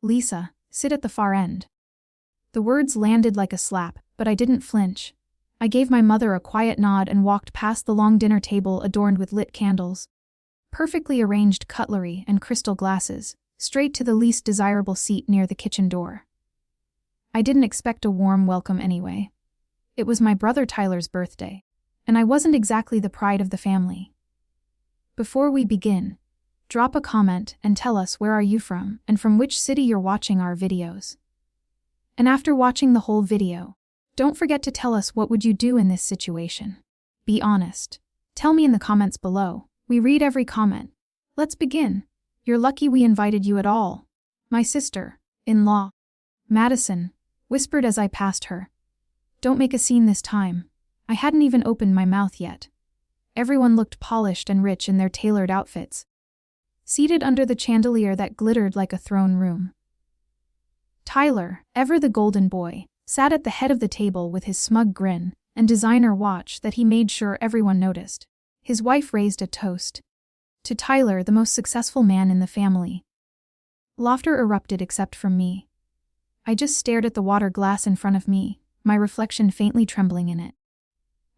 Lisa, sit at the far end. The words landed like a slap, but I didn't flinch. I gave my mother a quiet nod and walked past the long dinner table adorned with lit candles, perfectly arranged cutlery and crystal glasses, straight to the least desirable seat near the kitchen door. I didn't expect a warm welcome anyway. It was my brother Tyler's birthday, and I wasn't exactly the pride of the family. Before we begin, drop a comment and tell us where are you from and from which city you're watching our videos. And after watching the whole video, don't forget to tell us what would you do in this situation. Be honest. Tell me in the comments below. We read every comment. Let's begin. You're lucky we invited you at all. My sister-in-law, Madison, whispered as I passed her. Don't make a scene this time. I hadn't even opened my mouth yet. Everyone looked polished and rich in their tailored outfits, seated under the chandelier that glittered like a throne room. Tyler, ever the golden boy, sat at the head of the table with his smug grin and designer watch that he made sure everyone noticed. His wife raised a toast to Tyler, the most successful man in the family. Laughter erupted except from me. I just stared at the water glass in front of me, my reflection faintly trembling in it.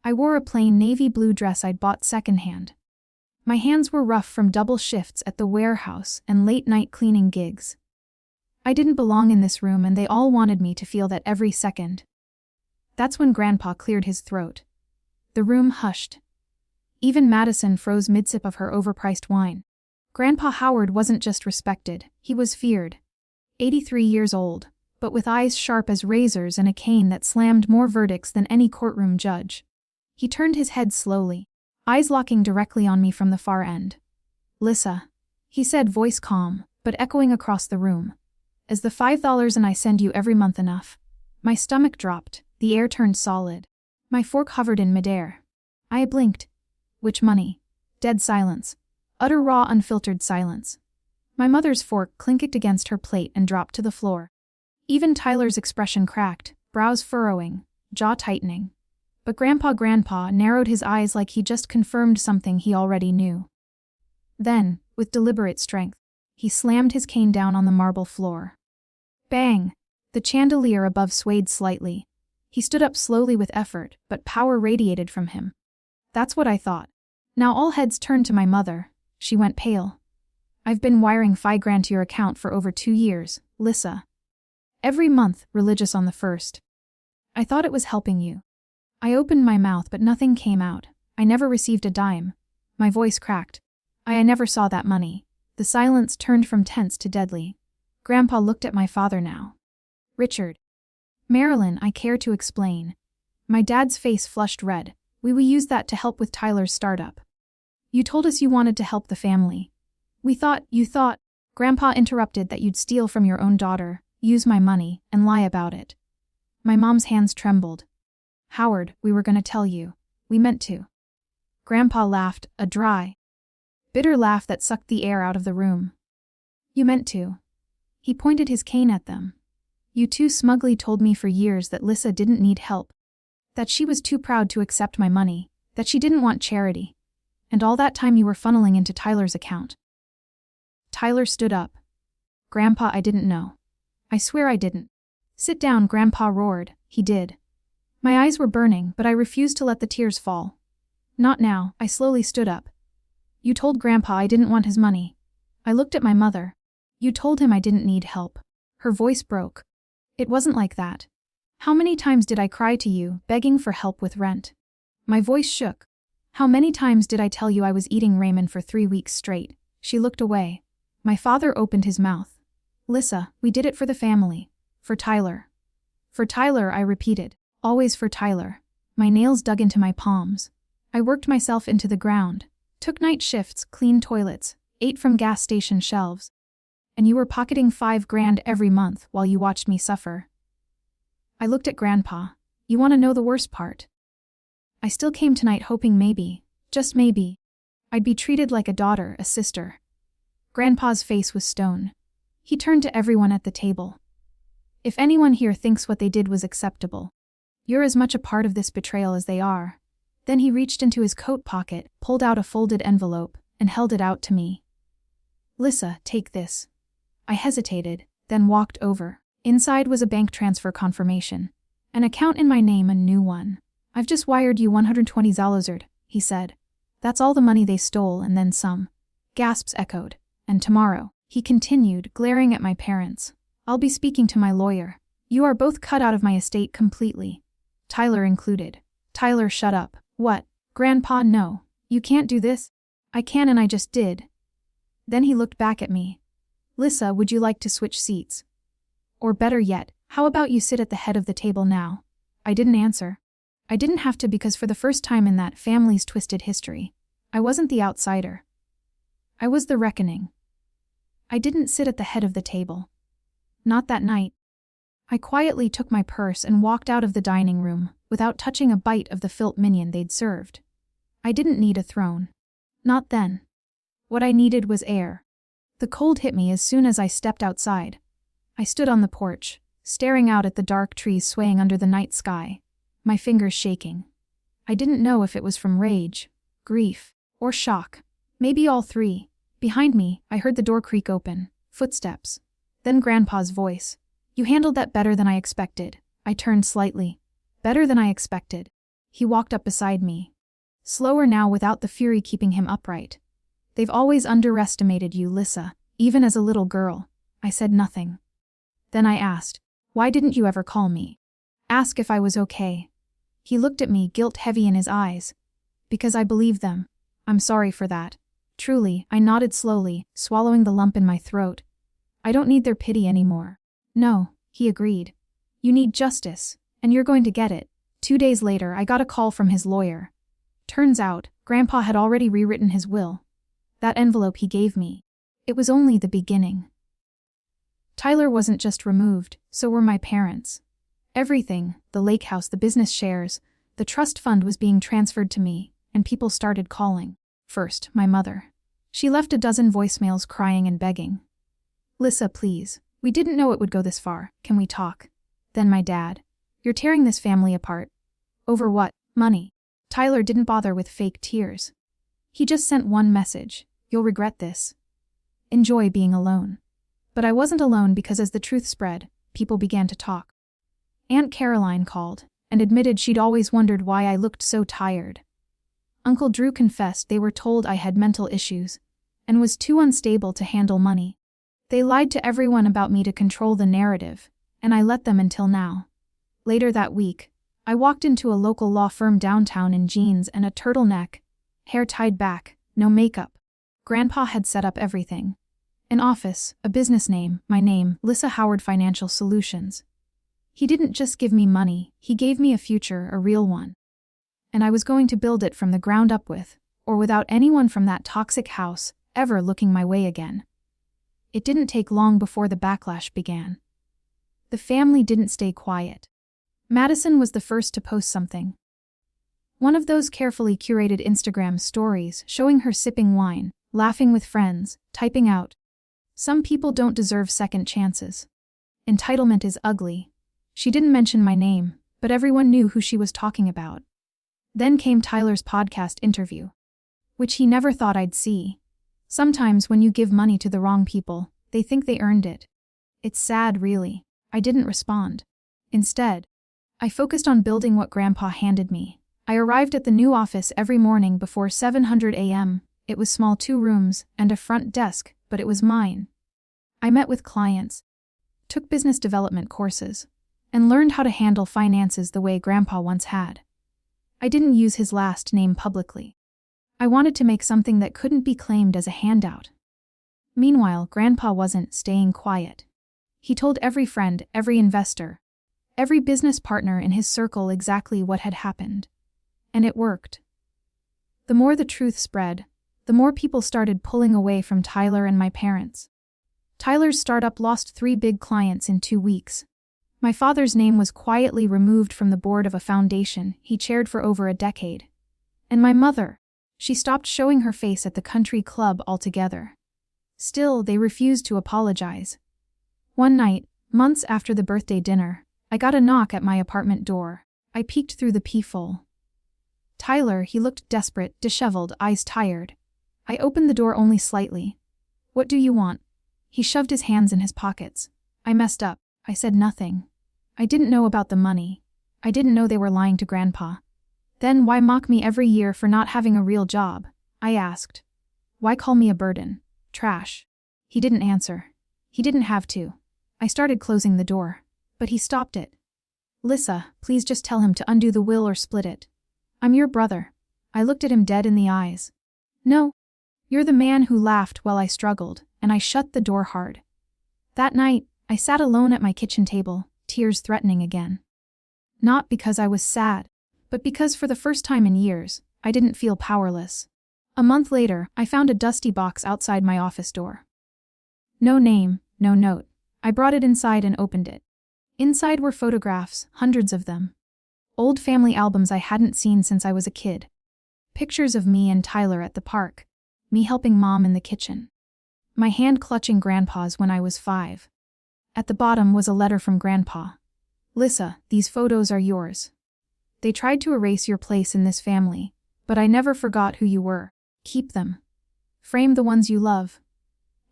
I wore a plain navy blue dress I'd bought secondhand. My hands were rough from double shifts at the warehouse and late-night cleaning gigs. I didn't belong in this room and they all wanted me to feel that every second. That's when Grandpa cleared his throat. The room hushed. Even Madison froze mid-sip of her overpriced wine. Grandpa Howard wasn't just respected, he was feared. 83 years old, but with eyes sharp as razors and a cane that slammed more verdicts than any courtroom judge. He turned his head slowly, eyes locking directly on me from the far end. "Lisa," he said, voice calm, but echoing across the room. "Is the $5 and I send you every month enough?" My stomach dropped, the air turned solid. My fork hovered in midair. I blinked. Which money? Dead silence. Utter raw unfiltered silence. My mother's fork clinked against her plate and dropped to the floor. Even Tyler's expression cracked, brows furrowing, jaw tightening. But Grandpa narrowed his eyes like he just confirmed something he already knew. Then, with deliberate strength, he slammed his cane down on the marble floor. Bang! The chandelier above swayed slightly. He stood up slowly with effort, but power radiated from him. That's what I thought. Now all heads turned to my mother. She went pale. "I've been wiring $5,000 to your account for over 2 years, Lisa. Every month, religious on the 1st. I thought it was helping you." I opened my mouth but nothing came out. I never received a dime. My voice cracked. I never saw that money. The silence turned from tense to deadly. Grandpa looked at my father now. "Richard." "Marilyn," I care to explain. My dad's face flushed red. We used that to help with Tyler's startup. "You told us you wanted to help the family. You thought, Grandpa interrupted, that you'd steal from your own daughter, use my money, and lie about it." My mom's hands trembled. "Howard, we were gonna tell you. We meant to." Grandpa laughed, a dry, bitter laugh that sucked the air out of the room. "You meant to." He pointed his cane at them. "You two smugly told me for years that Lisa didn't need help. That she was too proud to accept my money, that she didn't want charity. And all that time you were funneling into Tyler's account." Tyler stood up. "Grandpa, I didn't know. I swear I didn't." "Sit down," Grandpa roared. He did. My eyes were burning, but I refused to let the tears fall. "Not now." I slowly stood up. "You told Grandpa I didn't want his money." I looked at my mother. "You told him I didn't need help." Her voice broke. "It wasn't like that. How many times did I cry to you, begging for help with rent?" My voice shook. "How many times did I tell you I was eating ramen for 3 weeks straight?" She looked away. My father opened his mouth. "Lisa, we did it for the family. For Tyler." "For Tyler," I repeated. "Always for Tyler." My nails dug into my palms. I worked myself into the ground, took night shifts, cleaned toilets, ate from gas station shelves. And you were pocketing $5,000 every month while you watched me suffer. I looked at Grandpa. "You want to know the worst part? I still came tonight hoping maybe, just maybe, I'd be treated like a daughter, a sister." Grandpa's face was stone. He turned to everyone at the table. "If anyone here thinks what they did was acceptable, you're as much a part of this betrayal as they are." Then he reached into his coat pocket, pulled out a folded envelope, and held it out to me. "Lisa, take this." I hesitated, then walked over. Inside was a bank transfer confirmation. An account in my name, a new one. "I've just wired you $120,000, he said. "That's all the money they stole and then some." Gasps echoed. "And tomorrow," he continued, glaring at my parents, "I'll be speaking to my lawyer. You are both cut out of my estate completely. Tyler included." "Tyler, shut up." "What? Grandpa, no. You can't do this." "I can, and I just did." Then he looked back at me. "Lissa, would you like to switch seats? Or better yet, how about you sit at the head of the table now?" I didn't answer. I didn't have to, because for the first time in that family's twisted history, I wasn't the outsider. I was the reckoning. I didn't sit at the head of the table. Not that night. I quietly took my purse and walked out of the dining room without touching a bite of the filth minion they'd served. I didn't need a throne. Not then. What I needed was air. The cold hit me as soon as I stepped outside. I stood on the porch, staring out at the dark trees swaying under the night sky, my fingers shaking. I didn't know if it was from rage, grief, or shock. Maybe all three. Behind me, I heard the door creak open, footsteps. Then Grandpa's voice. "You handled that better than I expected." I turned slightly. Better than I expected. He walked up beside me. Slower now, without the fury keeping him upright. "They've always underestimated you, Lissa, even as a little girl." I said nothing. Then I asked, "Why didn't you ever call me? Ask if I was okay?" He looked at me, guilt heavy in his eyes. "Because I believed them. I'm sorry for that." Truly, I nodded slowly, swallowing the lump in my throat. "I don't need their pity anymore." "No," he agreed. "You need justice, and you're going to get it." 2 days later, I got a call from his lawyer. Turns out, Grandpa had already rewritten his will. That envelope he gave me. It was only the beginning. Tyler wasn't just removed, so were my parents. Everything, the lake house, the business shares, the trust fund, was being transferred to me, and people started calling. First, my mother. She left a dozen voicemails crying and begging. "Lissa, please. We didn't know it would go this far. Can we talk?" Then my dad. "You're tearing this family apart." "Over what?" "Money." Tyler didn't bother with fake tears. He just sent one message: "You'll regret this. Enjoy being alone." But I wasn't alone, because as the truth spread, people began to talk. Aunt Caroline called and admitted she'd always wondered why I looked so tired. Uncle Drew confessed they were told I had mental issues and was too unstable to handle money. They lied to everyone about me to control the narrative, and I let them until now. Later that week, I walked into a local law firm downtown in jeans and a turtleneck, hair tied back, no makeup. Grandpa had set up everything. An office, a business name, my name, Lissa Howard Financial Solutions. He didn't just give me money, he gave me a future, a real one. And I was going to build it from the ground up with, or without, anyone from that toxic house ever looking my way again. It didn't take long before the backlash began. The family didn't stay quiet. Madison was the first to post something. One of those carefully curated Instagram stories showing her sipping wine, laughing with friends, typing out, "Some people don't deserve second chances. Entitlement is ugly." She didn't mention my name, but everyone knew who she was talking about. Then came Tyler's podcast interview, which he never thought I'd see. Sometimes when you give money to the wrong people, they think they earned it. It's sad, really. I didn't respond. Instead, I focused on building what Grandpa handed me. I arrived at the new office every morning before 700 a.m. It was small, 2 rooms and a front desk, but it was mine. I met with clients, took business development courses, and learned how to handle finances the way Grandpa once had. I didn't use his last name publicly. I wanted to make something that couldn't be claimed as a handout. Meanwhile, Grandpa wasn't staying quiet. He told every friend, every investor, every business partner in his circle exactly what had happened. And it worked. The more the truth spread, the more people started pulling away from Tyler and my parents. Tyler's startup lost 3 big clients in 2 weeks. My father's name was quietly removed from the board of a foundation he chaired for over a decade. And my mother, she stopped showing her face at the country club altogether. Still, they refused to apologize. One night, months after the birthday dinner, I got a knock at my apartment door. I peeked through the peephole. Tyler, he looked desperate, disheveled, eyes tired. I opened the door only slightly. "What do you want?" He shoved his hands in his pockets. I messed up. I said nothing. I didn't know about the money. I didn't know they were lying to Grandpa. Then why mock me every year for not having a real job? I asked. Why call me a burden? Trash. He didn't answer. He didn't have to. I started closing the door, but he stopped it. Lissa, please just tell him to undo the will or split it. I'm your brother. I looked at him dead in the eyes. No. You're the man who laughed while I struggled, and I shut the door hard. That night, I sat alone at my kitchen table, tears threatening again. Not because I was sad, but because for the first time in years, I didn't feel powerless. A month later, I found a dusty box outside my office door. No name, no note. I brought it inside and opened it. Inside were photographs, hundreds of them. Old family albums I hadn't seen since I was a kid. Pictures of me and Tyler at the park. Me helping Mom in the kitchen. My hand clutching Grandpa's when I was 5. At the bottom was a letter from Grandpa. Lissa, these photos are yours. They tried to erase your place in this family, but I never forgot who you were. Keep them. Frame the ones you love.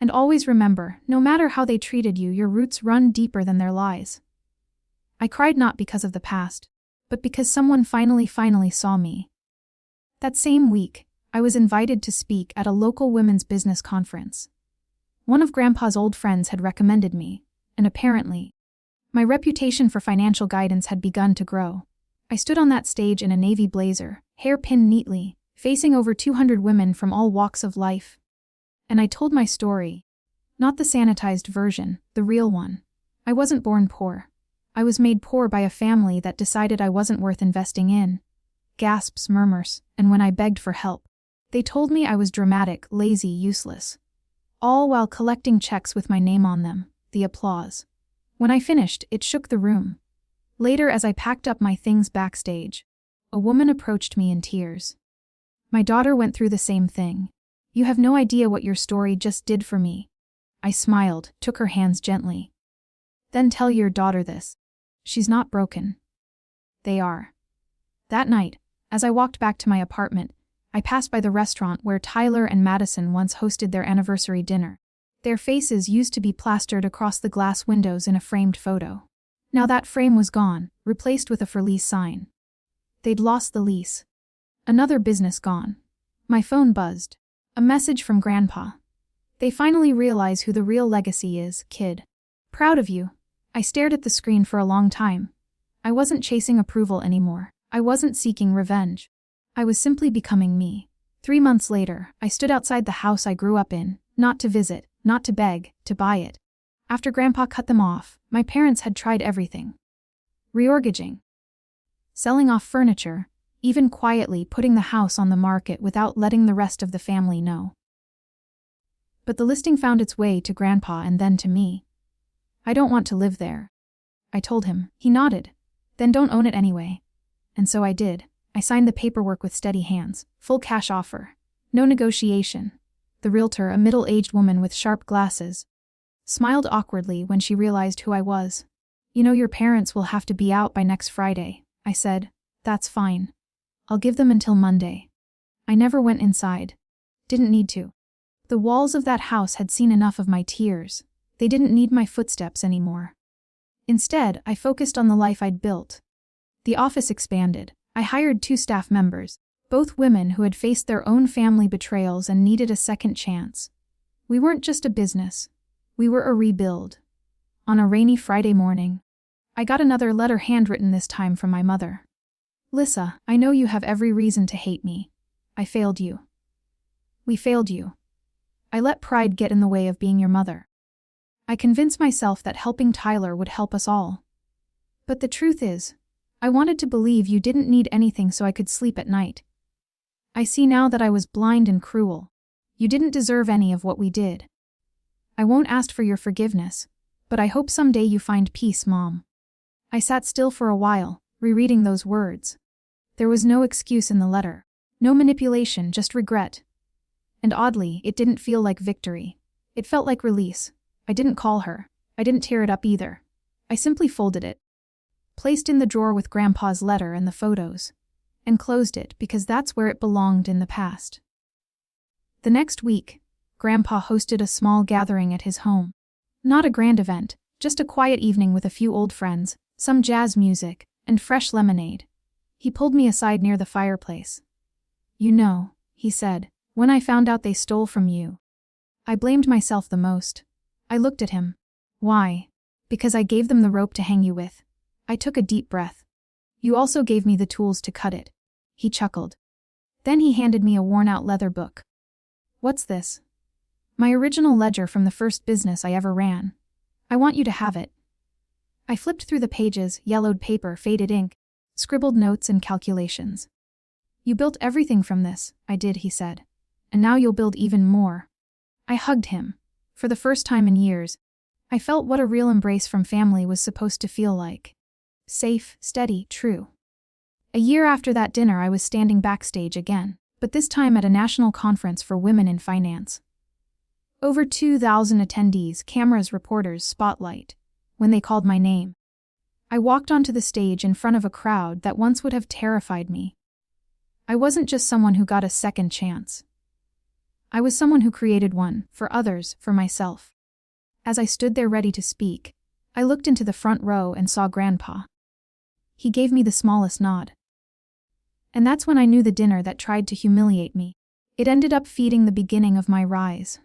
And always remember, no matter how they treated you, your roots run deeper than their lies. I cried not because of the past, but because someone finally saw me. That same week, I was invited to speak at a local women's business conference. One of Grandpa's old friends had recommended me, and apparently, my reputation for financial guidance had begun to grow. I stood on that stage in a navy blazer, hair pinned neatly, facing over 200 women from all walks of life. And I told my story. Not the sanitized version, the real one. I wasn't born poor. I was made poor by a family that decided I wasn't worth investing in. Gasps, murmurs, and when I begged for help, they told me I was dramatic, lazy, useless. All while collecting checks with my name on them, the applause. When I finished, it shook the room. Later, as I packed up my things backstage, a woman approached me in tears. My daughter went through the same thing. You have no idea what your story just did for me. I smiled, took her hands gently. Then tell your daughter this. She's not broken. They are. That night, as I walked back to my apartment, I passed by the restaurant where Tyler and Madison once hosted their anniversary dinner. Their faces used to be plastered across the glass windows in a framed photo. Now that frame was gone, replaced with a for lease sign. They'd lost the lease. Another business gone. My phone buzzed. A message from Grandpa. They finally realize who the real legacy is, kid. Proud of you. I stared at the screen for a long time. I wasn't chasing approval anymore. I wasn't seeking revenge. I was simply becoming me. 3 months later, I stood outside the house I grew up in, not to visit, not to beg, to buy it. After Grandpa cut them off, my parents had tried everything. Reortgaging. Selling off furniture, even quietly putting the house on the market without letting the rest of the family know. But the listing found its way to Grandpa and then to me. I don't want to live there. I told him. He nodded. Then don't own it anyway. And so I did. I signed the paperwork with steady hands, full cash offer. No negotiation. The realtor, a middle-aged woman with sharp glasses, smiled awkwardly when she realized who I was. You know your parents will have to be out by next Friday, I said. That's fine. I'll give them until Monday. I never went inside. Didn't need to. The walls of that house had seen enough of my tears. They didn't need my footsteps anymore. Instead, I focused on the life I'd built. The office expanded. I hired 2 staff members, both women who had faced their own family betrayals and needed a second chance. We weren't just a business. We were a rebuild. On a rainy Friday morning, I got another letter, handwritten this time from my mother. Lissa, I know you have every reason to hate me. I failed you. We failed you. I let pride get in the way of being your mother. I convinced myself that helping Tyler would help us all. But the truth is, I wanted to believe you didn't need anything so I could sleep at night. I see now that I was blind and cruel. You didn't deserve any of what we did. I won't ask for your forgiveness, but I hope someday you find peace, Mom. I sat still for a while, rereading those words. There was no excuse in the letter. No manipulation, just regret. And oddly, it didn't feel like victory. It felt like release. I didn't call her. I didn't tear it up either. I simply folded it, placed in the drawer with Grandpa's letter and the photos, and closed it because that's where it belonged in the past. The next week, Grandpa hosted a small gathering at his home. Not a grand event, Just a quiet evening with a few old friends, some jazz music, and fresh lemonade. He pulled me aside near the fireplace. "You know," he said, "when I found out they stole from you, I blamed myself the most." I looked at him. "Why?" "Because I gave them the rope to hang you with." I took a deep breath. "You also gave me the tools to cut it." He chuckled. Then he handed me a worn-out leather book. "What's this?" "My original ledger from the first business I ever ran. I want you to have it." I flipped through the pages, yellowed paper, faded ink, scribbled notes and calculations. "You built everything from this." "I did," he said. "And now you'll build even more." I hugged him. For the first time in years, I felt what a real embrace from family was supposed to feel like. Safe, steady, true. A year after that dinner, I was standing backstage again, but this time at a national conference for women in finance. Over 2,000 attendees, cameras, reporters, spotlight. When they called my name, I walked onto the stage in front of a crowd that once would have terrified me. I wasn't just someone who got a second chance. I was someone who created one, for others, for myself. As I stood there ready to speak, I looked into the front row and saw Grandpa. He gave me the smallest nod. And that's when I knew the dinner that tried to humiliate me. It ended up feeding the beginning of my rise.